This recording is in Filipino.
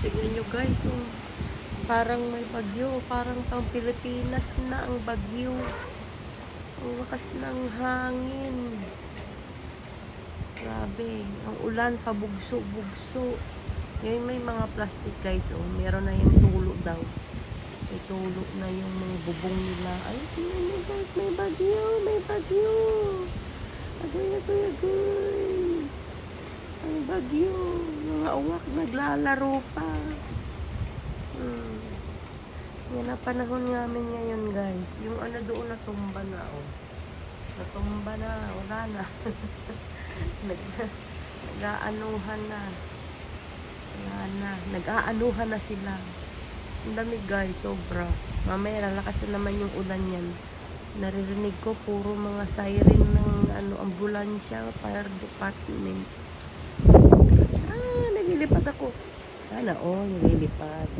Tingnan nyo guys, oh. Parang may bagyo. Parang pang Pilipinas na ang bagyo. Ang lakas ng hangin. Grabe. Ang ulan, pabugso-bugso. Ngayon may mga plastic guys, oh. Meron na yung tulo daw. May tulo na yung mga bubong nila. Ay, tingnan nyo guys, may bagyo. May bagyo. Agoy, agoy, agoy. Ang bagyo. Mga uwak naglalaro pa. Yan ang panahon namin ngayon guys. Yung ano doon natumba na, oh. Natumba na. Wala na. Nag-aanuhan na. Wala na. Nag-aanuhan na sila. Ang dami guys. Sobra. Mamaya lalakas na naman yung ulan yan. Naririnig ko puro mga siren ng ambulansya, fire department. Naglilipad ako. Sana nililipad.